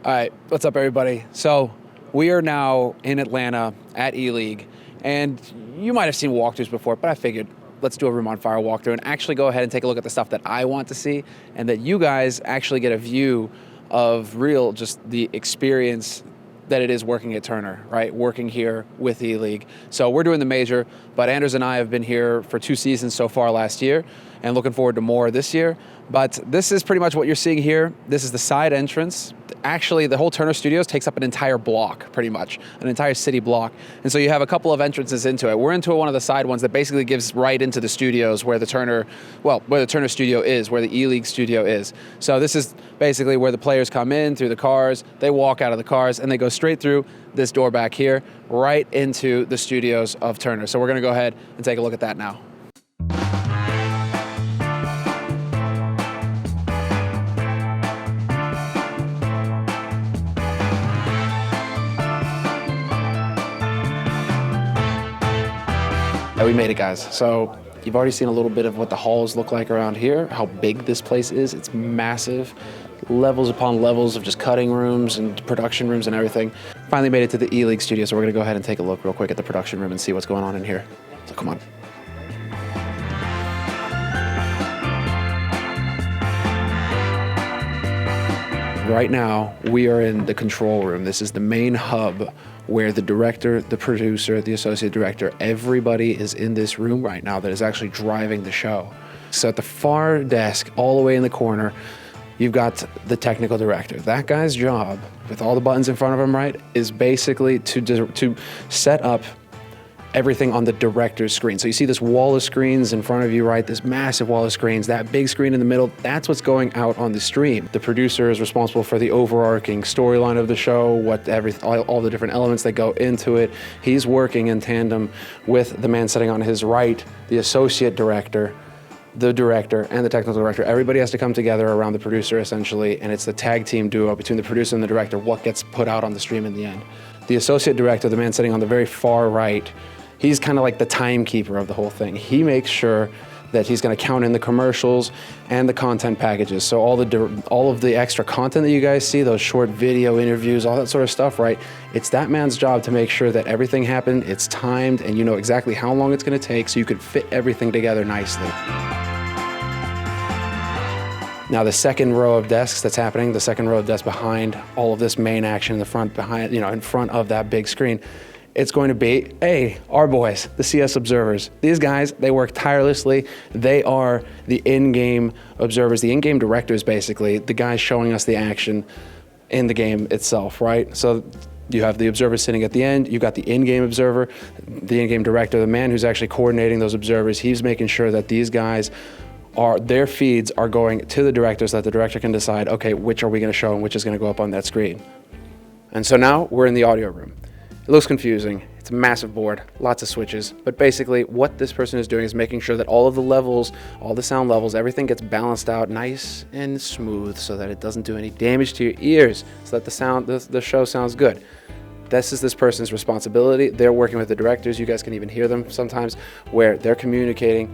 All right, what's up, everybody? So we are now in Atlanta at ELEAGUE, and you might have seen walkthroughs before, but I figured let's do a Room on Fire walkthrough and actually go ahead and take a look at the stuff that I want to see, and that you guys actually get a view of just the experience that it is working at Turner, right? Working here with ELEAGUE. So we're doing the major, but Anders and I have been here for 2 seasons so far last year, and looking forward to more this year. But this is pretty much what you're seeing here. This is the side entrance. Actually, the whole Turner Studios takes up an entire block, pretty much, an entire city block. And so you have a couple of entrances into it. We're into one of the side ones that basically gives right into the studios where the Turner Studio is, where the ELEAGUE studio is. So this is basically where the players come in through the cars, they walk out of the cars, and they go straight through this door back here, right into the studios of Turner. So we're gonna go ahead and take a look at that now. We made it, guys. So you've already seen a little bit of what the halls look like around here, how big this place is. It's massive, levels upon levels of just cutting rooms and production rooms and everything. Finally made it to the ELEAGUE studio, so we're gonna go ahead and take a look real quick at the production room and see what's going on in here. So come on. Right now, we are in the control room. This is the main hub where the director, the producer, the associate director, everybody is in this room right now that is actually driving the show. So at the far desk, all the way in the corner, you've got the technical director. That guy's job, with all the buttons in front of him, right, is basically to set up everything on the director's screen. So you see this wall of screens in front of you, right? This massive wall of screens, that big screen in the middle, that's what's going out on the stream. The producer is responsible for the overarching storyline of the show, all the different elements that go into it. He's working in tandem with the man sitting on his right, the associate director, the director, and the technical director. Everybody has to come together around the producer, essentially, and it's the tag team duo between the producer and the director, what gets put out on the stream in the end. The associate director, the man sitting on the very far right, he's kind of like the timekeeper of the whole thing. He makes sure that he's going to count in the commercials and the content packages. So all of the extra content that you guys see, those short video interviews, all that sort of stuff, right? It's that man's job to make sure that everything happened, it's timed, and you know exactly how long it's going to take so you can fit everything together nicely. Now the second row of desks that's happening, the second row of desks behind all of this main action in the front, in front of that big screen, it's going to be, our boys, the CS observers. These guys, they work tirelessly. They are the in-game observers, the in-game directors, basically, the guys showing us the action in the game itself, right? So you have the observer sitting at the end, you've got the in-game observer, the in-game director, the man who's actually coordinating those observers. He's making sure that these guys their feeds are going to the director so that the director can decide, okay, which are we gonna show and which is gonna go up on that screen. And so now we're in the audio room. It looks confusing. It's a massive board, lots of switches, but basically what this person is doing is making sure that all of the levels, all the sound levels, everything gets balanced out nice and smooth so that it doesn't do any damage to your ears, so that the show sounds good. This is this person's responsibility. They're working with the directors. You guys can even hear them sometimes where they're communicating.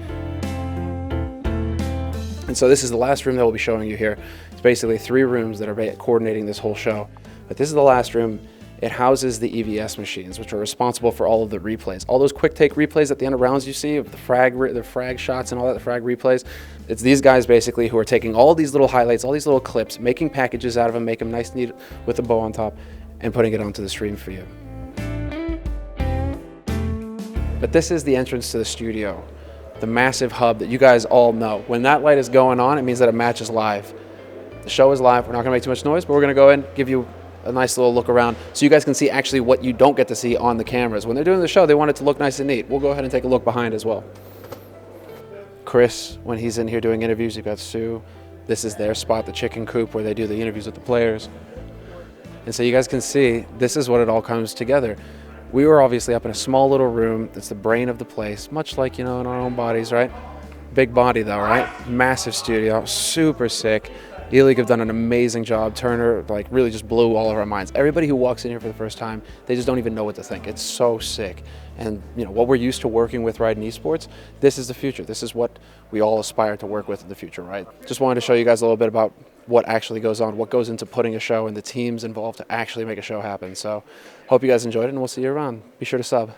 And so this is the last room that we'll be showing you here. It's basically 3 rooms that are coordinating this whole show. But this is the last room. It houses the EVS machines, which are responsible for all of the replays. All those quick take replays at the end of rounds you see, of the frag shots and all that, the frag replays. It's these guys basically who are taking all these little highlights, all these little clips, making packages out of them, make them nice and neat with a bow on top, and putting it onto the stream for you. But this is the entrance to the studio, the massive hub that you guys all know. When that light is going on, it means that a match is live. The show is live. We're not gonna make too much noise, but we're gonna go in, give you a nice little look around so you guys can see actually what you don't get to see on the cameras. When they're doing the show, they want it to look nice and neat. We'll go ahead and take a look behind as well. Chris, when he's in here doing interviews, you've got Sue. This is their spot, the chicken coop, where they do the interviews with the players. And so you guys can see, this is what it all comes together. We were obviously up in a small little room. It's the brain of the place, much like, in our own bodies, right? Big body though, right? Massive studio, super sick. ELEAGUE have done an amazing job. Turner really just blew all of our minds. Everybody who walks in here for the first time, they just don't even know what to think. It's so sick. And what we're used to working with, right, in esports, this is the future. This is what we all aspire to work with in the future, right? Just wanted to show you guys a little bit about what actually goes on, what goes into putting a show, and the teams involved to actually make a show happen. So hope you guys enjoyed it, and we'll see you around. Be sure to sub.